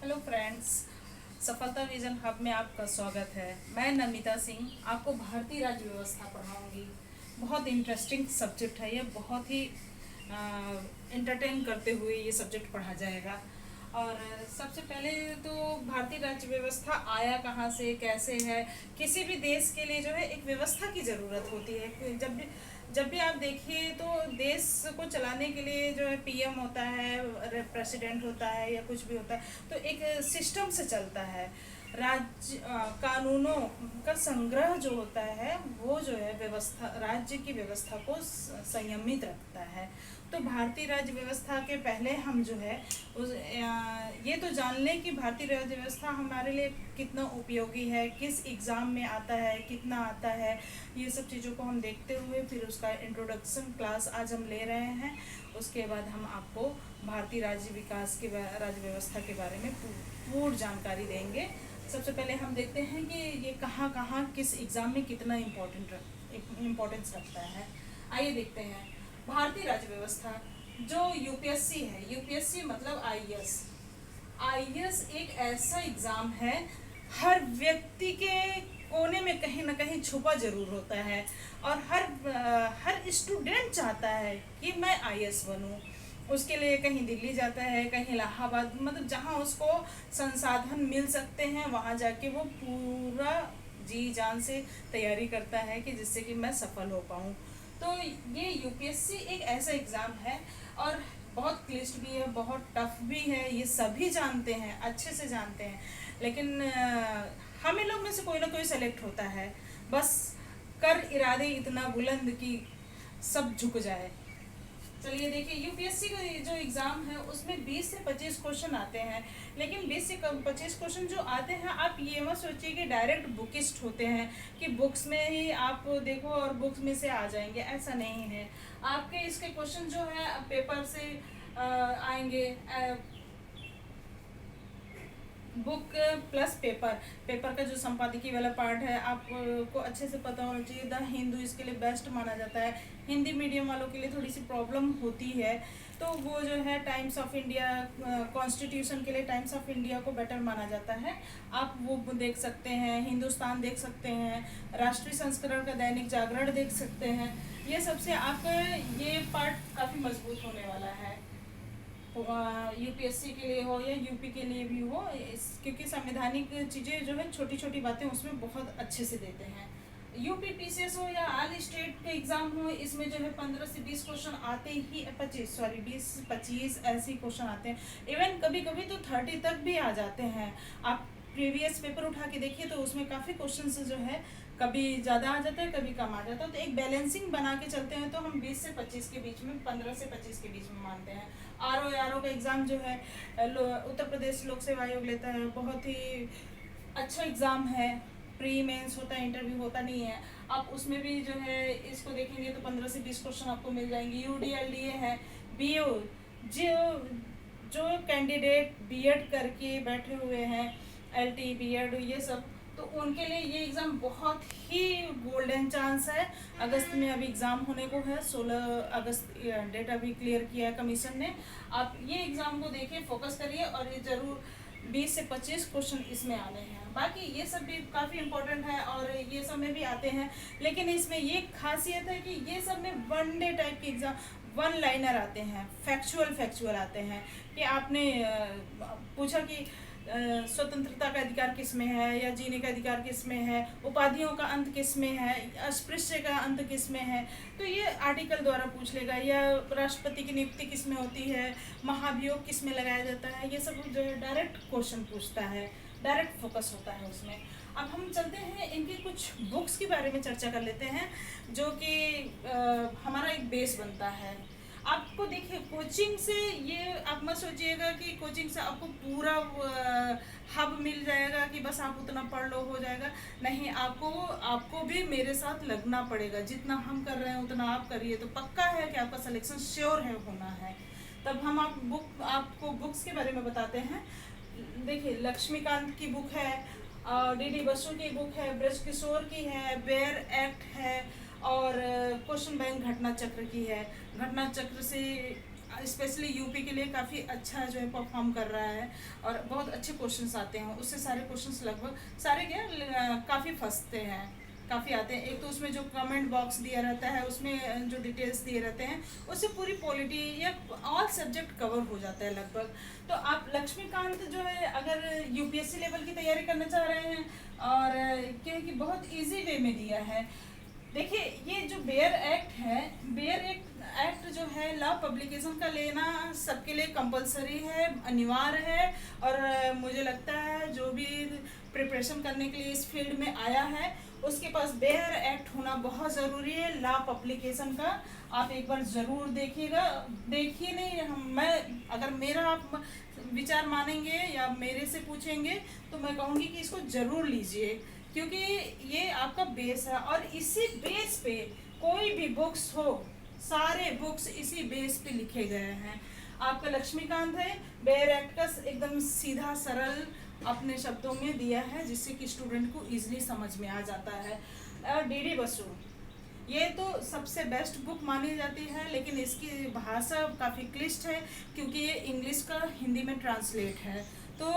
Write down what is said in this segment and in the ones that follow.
Hello friends, सफलता vision hub में आपका स्वागत है। मैं नमिता सिंह आपको भारतीय राज्य व्यवस्था पढ़ाऊंगी। बहुत इंटरेस्टिंग सब्जेक्ट है ये, बहुत ही इंटरटेन करते हुए ये सब्जेक्ट पढ़ा जाएगा। और सबसे पहले तो भारतीय राज्य व्यवस्था आया कहाँ से, कैसे है। किसी भी देश के लिए जो है एक व्यवस्था की ज़रूरत होती है। जब भी आप देखिए तो देश को चलाने के लिए जो है पीएम होता है, प्रेसिडेंट होता है या कुछ भी होता है, तो एक सिस्टम से चलता है। राज्य कानूनों का संग्रह जो होता है वो जो है व्यवस्था, राज्य की व्यवस्था को संयमित रखता है। तो भारतीय राज्य व्यवस्था के पहले हम जो है ये तो जान लें कि भारतीय राज्य व्यवस्था हमारे लिए कितना उपयोगी है, किस एग्ज़ाम में आता है, कितना आता है। ये सब चीज़ों को हम देखते हुए फिर उसका इंट्रोडक्शन क्लास आज हम ले रहे हैं। उसके बाद हम आपको भारतीय राज्य व्यवस्था के बारे में पूर्ण जानकारी देंगे। सबसे पहले हम देखते हैं कि ये कहाँ कहाँ किस एग्ज़ाम में कितना इम्पोर्टेंस रखता है। आइए देखते हैं। भारतीय राज्य व्यवस्था जो यूपीएससी है, यूपीएससी मतलब आईएएस। आईएएस एक ऐसा एग्ज़ाम है, हर व्यक्ति के कोने में कहीं ना कहीं छुपा जरूर होता है। और हर स्टूडेंट चाहता है कि मैं आईएएस बनूं। उसके लिए कहीं दिल्ली जाता है, कहीं इलाहाबाद, मतलब जहाँ उसको संसाधन मिल सकते हैं वहाँ जाके वो पूरा जी जान से तैयारी करता है कि जिससे कि मैं सफल हो पाऊँ। तो ये यूपीएससी एक ऐसा एग्ज़ाम है और बहुत क्लिष्ट भी है, बहुत टफ भी है। ये सभी जानते हैं, अच्छे से जानते हैं। लेकिन हमें लोग में से कोई ना कोई सेलेक्ट होता है। बस कर इरादे इतना बुलंद कि सब झुक जाए। चलिए देखिए, यूपीएससी का जो एग्ज़ाम है उसमें 20 से 25 क्वेश्चन आते हैं। लेकिन 20 से 25 क्वेश्चन जो आते हैं, आप ये मत सोचिए कि डायरेक्ट बुकिस्ट होते हैं कि बुक्स में ही आप देखो और बुक्स में से आ जाएंगे, ऐसा नहीं है। आपके इसके क्वेश्चन जो है पेपर से आएंगे। बुक प्लस पेपर, पेपर का जो संपादकीय वाला पार्ट है आपको अच्छे से पता होना चाहिए। द हिंदू इसके लिए बेस्ट माना जाता है। हिंदी मीडियम वालों के लिए थोड़ी सी प्रॉब्लम होती है, तो वो जो है टाइम्स ऑफ इंडिया, कॉन्स्टिट्यूशन के लिए टाइम्स ऑफ इंडिया को बेटर माना जाता है। आप वो देख सकते हैं, हिंदुस्तान देख सकते हैं, राष्ट्रीय संस्करण का दैनिक जागरण देख सकते हैं। ये सबसे आपका ये पार्ट काफ़ी मजबूत होने वाला है, यूपीएससी के लिए हो या यूपी के लिए भी हो। क्योंकि संवैधानिक चीज़ें जो है, छोटी छोटी बातें उसमें बहुत अच्छे से देते हैं। यूपी पीसीएस हो या ऑल स्टेट के एग्जाम हो, इसमें जो है 15 से 20 क्वेश्चन आते ही, 20-25 ऐसे क्वेश्चन आते हैं। इवन कभी कभी तो 30 तक भी आ जाते हैं। आप प्रीवियस पेपर उठा के देखिए तो उसमें काफ़ी क्वेश्चन जो है कभी ज़्यादा आ जाता है, कभी कम आ जाता है। तो एक बैलेंसिंग बना के चलते हैं तो हम 20 से 25 के बीच में, 15 से 25 के बीच में मानते हैं। आरओ का एग्ज़ाम जो है उत्तर प्रदेश लोक सेवा आयोग लेता है। बहुत ही अच्छा एग्ज़ाम है। प्री मेंस होता है, इंटरव्यू होता नहीं है। आप उसमें भी जो है इसको देखेंगे तो 15 से 20 क्वेश्चन आपको मिल जाएंगे। यूडीएलडीए है, बीओ, जो जो कैंडिडेट बीएड करके बैठे हुए हैं, एलटी बीएड ये सब, तो उनके लिए ये एग्ज़ाम बहुत ही गोल्डन चांस है। अगस्त में अभी एग्ज़ाम होने को है, 16 अगस्त डेट अभी क्लियर किया है कमीशन ने। आप ये एग्ज़ाम को देखिए, फोकस करिए और ये ज़रूर 20 से 25 क्वेश्चन इसमें आने हैं। बाकी ये सब भी काफ़ी इम्पोर्टेंट है और ये सब में भी आते हैं। लेकिन इसमें ये खासियत है कि ये सब में वन डे टाइप के एग्ज़ाम, वन लाइनर आते हैं, फैक्चुअल आते हैं। कि आपने पूछा कि स्वतंत्रता का अधिकार किस में है, या जीने का अधिकार किस में है, उपाधियों का अंत किस में है, अस्पृश्य का अंत किस में है, तो ये आर्टिकल द्वारा पूछ लेगा। या राष्ट्रपति की नियुक्ति किस में होती है, महाभियोग किस में लगाया जाता है, ये सब जो है डायरेक्ट क्वेश्चन पूछता है, डायरेक्ट फोकस होता है उसमें। अब हम चलते हैं इनकी कुछ बुक्स के बारे में चर्चा कर लेते हैं, जो कि हमारा एक बेस बनता है। आपको देखिए, कोचिंग से ये आप मत सोचिएगा कि कोचिंग से आपको पूरा हब मिल जाएगा कि बस आप उतना पढ़ लो हो जाएगा। नहीं, आपको भी मेरे साथ लगना पड़ेगा। जितना हम कर रहे हैं उतना आप करिए तो पक्का है कि आपका सिलेक्शन श्योर है होना है। तब हम आपको बुक्स के बारे में बताते हैं। देखिए, लक्ष्मीकांत की बुक है, डीडी बसु की बुक है, ब्रज किशोर की है, बेयर एक्ट है, और क्वेश्चन बैंक घटना चक्र की है। घटना चक्र से स्पेशली यूपी के लिए काफ़ी अच्छा जो है परफॉर्म कर रहा है और बहुत अच्छे क्वेश्चंस आते हैं उससे। सारे क्वेश्चंस लगभग सारे क्या काफ़ी फंसते हैं, काफ़ी आते हैं। एक तो उसमें जो कमेंट बॉक्स दिया रहता है उसमें जो डिटेल्स दिए रहते हैं उससे पूरी पॉलिटी या ऑल सब्जेक्ट कवर हो जाता है लगभग। तो आप लक्ष्मीकांत जो है अगर यूपीएससी लेवल की तैयारी करना चाह रहे हैं और क्योंकि बहुत इजी वे में दिया है। देखिए ये जो बेयर एक्ट है, बेयर एक्ट जो है लॉ पब्लिकेशन का लेना सबके लिए कंपलसरी है, अनिवार्य है। और मुझे लगता है जो भी प्रिपरेशन करने के लिए इस फील्ड में आया है उसके पास बेयर एक्ट होना बहुत ज़रूरी है लॉ पब्लिकेशन का। आप एक बार ज़रूर देखिएगा, देखिए नहीं मैं अगर मेरा आप विचार मानेंगे या मेरे से पूछेंगे तो मैं कहूँगी कि इसको ज़रूर लीजिए, क्योंकि ये आपका बेस है और इसी बेस पे कोई भी बुक्स हो, सारे बुक्स इसी बेस पे लिखे गए हैं। आपका लक्ष्मीकांत है, बेयर एक्ट का एकदम सीधा सरल अपने शब्दों में दिया है जिससे कि स्टूडेंट को इजीली समझ में आ जाता है। डीडी बसु ये तो सबसे बेस्ट बुक मानी जाती है, लेकिन इसकी भाषा काफ़ी क्लिष्ट है क्योंकि ये इंग्लिश का हिंदी में ट्रांसलेट है। तो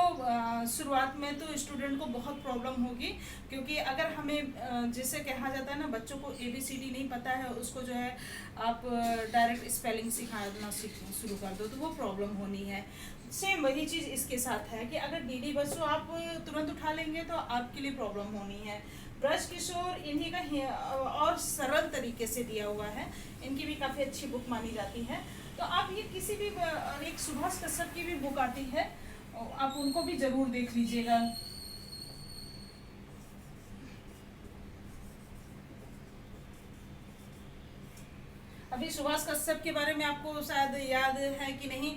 शुरुआत में तो स्टूडेंट को बहुत प्रॉब्लम होगी, क्योंकि अगर हमें जिसे कहा जाता है ना बच्चों को ABCD नहीं पता है उसको जो है आप डायरेक्ट स्पेलिंग सिखाना शुरू कर दो तो वो प्रॉब्लम होनी है। सेम वही चीज़ इसके साथ है कि अगर डीडी बसु आप तुरंत उठा लेंगे तो आपके लिए प्रॉब्लम होनी है। ब्रज किशोर इन्हीं का और सरल तरीके से दिया हुआ है, इनकी भी काफ़ी अच्छी बुक मानी जाती है। तो आप ये किसी भी एक सुभाष कश्यप की भी बुक आती है, आप उनको भी ज़रूर देख लीजिएगा। अभी सुभाष कश्यप के बारे में आपको शायद याद है कि नहीं,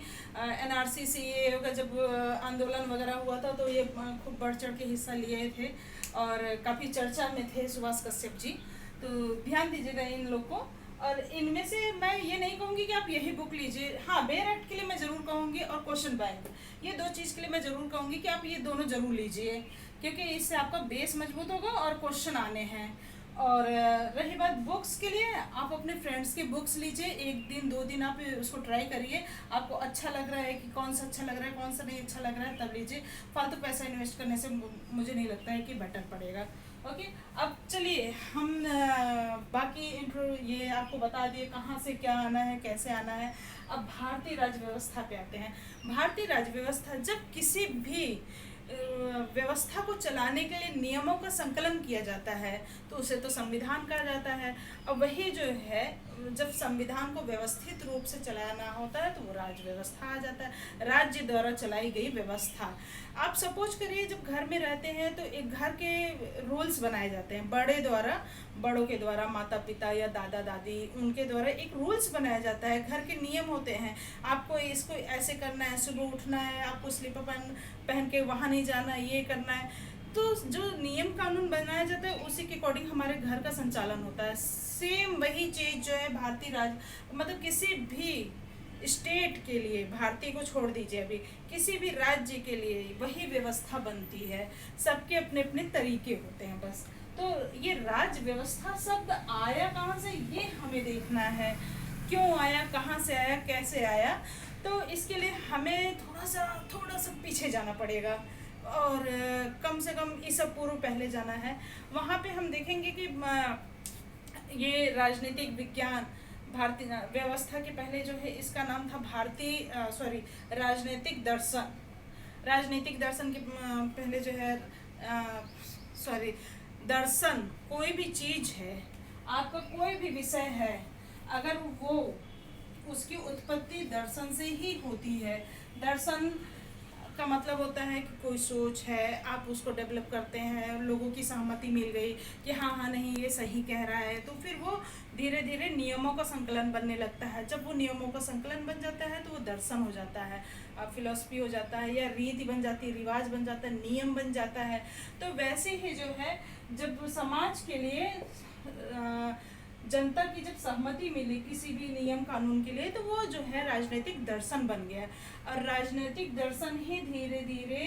NRC CAA का जब आंदोलन वगैरह हुआ था तो ये खूब बढ़ चढ़ के हिस्सा लिए थे और काफ़ी चर्चा में थे सुभाष कश्यप जी। तो ध्यान दीजिएगा इन लोग को। और इनमें से मैं ये नहीं कहूँगी कि आप यही बुक लीजिए, हाँ बेयर एक्ट के लिए मैं ज़रूर कहूँगी और क्वेश्चन बैंक, ये दो चीज़ के लिए मैं ज़रूर कहूँगी कि आप ये दोनों ज़रूर लीजिए, क्योंकि इससे आपका बेस मजबूत होगा और क्वेश्चन आने हैं। और रही बात बुक्स के लिए, आप अपने फ्रेंड्स की बुक्स लीजिए, एक दिन 2 दिन आप उसको ट्राई करिए, आपको अच्छा लग रहा है कि कौन सा अच्छा लग रहा है कौन सा नहीं अच्छा लग रहा है तब लीजिए। फालतू पैसा इन्वेस्ट करने से मुझे नहीं लगता है कि बेटर पड़ेगा। ओके, अब चलिए हम बाकी इंट्रो ये आपको बता दिए कहाँ से क्या आना है कैसे आना है। अब भारतीय राज्य व्यवस्था पे आते हैं। भारतीय राज्य व्यवस्था, जब किसी भी व्यवस्था को चलाने के लिए नियमों का संकलन किया जाता है तो उसे तो संविधान कहा जाता है। और वही जो है जब संविधान को व्यवस्थित रूप से चलाना होता है तो वो राज्य व्यवस्था आ जाता है, राज्य द्वारा चलाई गई व्यवस्था। आप सपोज करिए जब घर में रहते हैं तो एक घर के रूल्स बनाए जाते हैं बड़ों के द्वारा, माता पिता या दादा दादी उनके द्वारा एक रूल्स बनाया जाता है, घर के नियम होते हैं। आपको इसको ऐसे करना है, सुबह उठना है, आपको स्लीपर पहन के वहाँ नहीं जाना, ये करना है। तो जो नियम कानून बनाया जाता है उसी के अकॉर्डिंग हमारे घर का संचालन होता है। सेम वही चीज़ जो है भारतीय राज्य मतलब किसी भी स्टेट के लिए, भारतीय को छोड़ दीजिए, अभी किसी भी राज्य के लिए वही व्यवस्था बनती है। सबके अपने अपने तरीके होते हैं बस। तो ये राज्य व्यवस्था शब्द आया कहाँ से ये हमें देखना है, क्यों आया, कहाँ से आया, कैसे आया। तो इसके लिए हमें थोड़ा सा पीछे जाना पड़ेगा और कम से कम ईसा पूर्व पहले जाना है। वहाँ पे हम देखेंगे कि ये राजनीतिक विज्ञान भारतीय व्यवस्था के पहले जो है इसका नाम था राजनीतिक दर्शन। राजनीतिक दर्शन के पहले जो है दर्शन, कोई भी चीज़ है, आपका कोई भी विषय है, अगर वो उसकी उत्पत्ति दर्शन से ही होती है। दर्शन का मतलब होता है कि कोई सोच है, आप उसको डेवलप करते हैं, लोगों की सहमति मिल गई कि हाँ नहीं ये सही कह रहा है, तो फिर वो धीरे धीरे नियमों का संकलन बनने लगता है। जब वो नियमों का संकलन बन जाता है तो वो दर्शन हो जाता है, फिलॉसफी हो जाता है, या रीति बन जाती है, रिवाज बन जाता है, नियम बन जाता है। तो वैसे ही जो है जब समाज के लिए जनता की जब सहमति मिली किसी भी नियम कानून के लिए तो वो जो है राजनीतिक दर्शन बन गया। और राजनीतिक दर्शन ही धीरे धीरे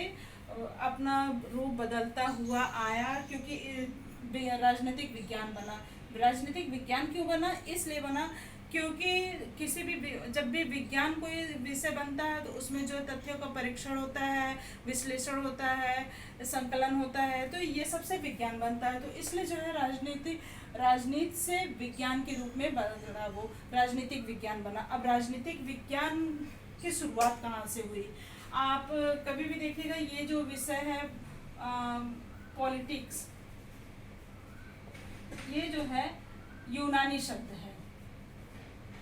अपना रूप बदलता हुआ आया, क्योंकि राजनीतिक विज्ञान बना। राजनीतिक विज्ञान क्यों बना? इसलिए बना क्योंकि किसी भी जब भी विज्ञान कोई विषय बनता है तो उसमें जो तथ्यों का परीक्षण होता है, विश्लेषण होता है, संकलन होता है, तो ये सबसे विज्ञान बनता है। तो इसलिए जो है राजनीति से विज्ञान के रूप में बना, वो राजनीतिक विज्ञान बना। अब राजनीतिक विज्ञान की शुरुआत कहाँ से हुई? आप कभी भी देखिएगा, ये जो विषय है पॉलिटिक्स, ये जो है यूनानी शब्द है।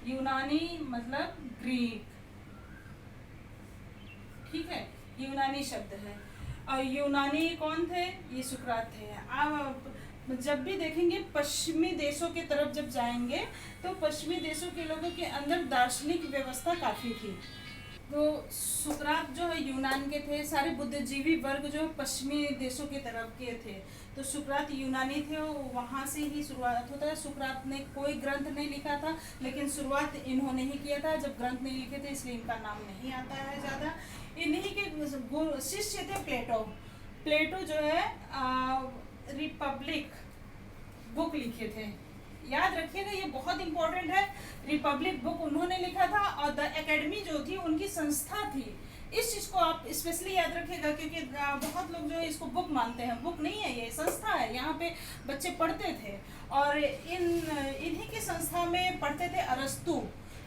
यूनानी मतलब ग्रीक, ठीक है, यूनानी शब्द है। और यूनानी कौन थे? ये सुकरात थे। आप जब भी देखेंगे पश्चिमी देशों की तरफ जब जाएंगे तो पश्चिमी देशों के लोगों के अंदर दार्शनिक व्यवस्था काफ़ी थी। तो सुकरात जो है यूनान के थे, सारे बुद्धिजीवी वर्ग जो पश्चिमी देशों की तरफ के थे। तो सुकरात यूनानी थे, वहाँ से ही शुरुआत होता है। सुकरात ने कोई ग्रंथ नहीं लिखा था, लेकिन शुरुआत इन्होंने ही किया था। जब ग्रंथ नहीं लिखे थे इसलिए इनका नाम नहीं आता है ज़्यादा। इन्हीं के शिष्य थे प्लेटो। प्लेटो जो है रिपब्लिक बुक लिखे थे, याद रखिएगा, ये बहुत इंपॉर्टेंट है। रिपब्लिक बुक उन्होंने लिखा था, और द एकेडमी जो थी उनकी संस्था थी। इस चीज़ को आप स्पेशली याद रखिएगा, क्योंकि बहुत लोग जो है इसको बुक मानते हैं। बुक नहीं है, ये संस्था है, यहाँ पे बच्चे पढ़ते थे। और इन्हीं की संस्था में पढ़ते थे अरस्तु,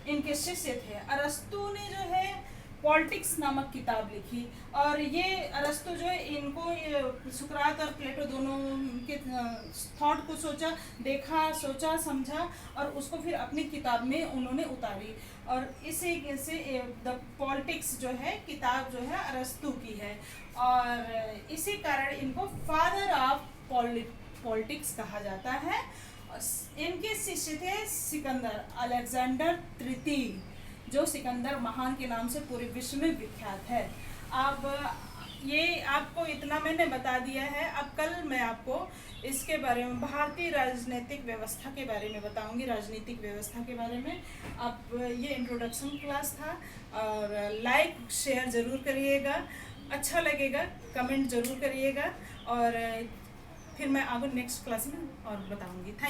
इनके शिष्य थे। अरस्तु ने जो है पॉलिटिक्स नामक किताब लिखी, और ये अरस्तु जो है इनको सुकरात और प्लेटो दोनों के थॉट को देखा, सोचा, समझा, और उसको फिर अपनी किताब में उन्होंने उतारी। और इसी से द पॉलिटिक्स जो है किताब जो है अरस्तु की है, और इसी कारण इनको फादर ऑफ पॉलिटिक्स कहा जाता है। इनके शिष्य थे सिकंदर, अलेक्जेंडर तृतीय, जो सिकंदर महान के नाम से पूरे विश्व में विख्यात है। अब ये आपको इतना मैंने बता दिया है। अब कल मैं आपको इसके बारे में, भारतीय राजनीतिक व्यवस्था के बारे में बताऊंगी, राजनीतिक व्यवस्था के बारे में। अब ये इंट्रोडक्शन क्लास था, और लाइक शेयर ज़रूर करिएगा, अच्छा लगेगा कमेंट ज़रूर करिएगा, और फिर मैं आगे नेक्स्ट क्लास में और बताऊंगी। थैंक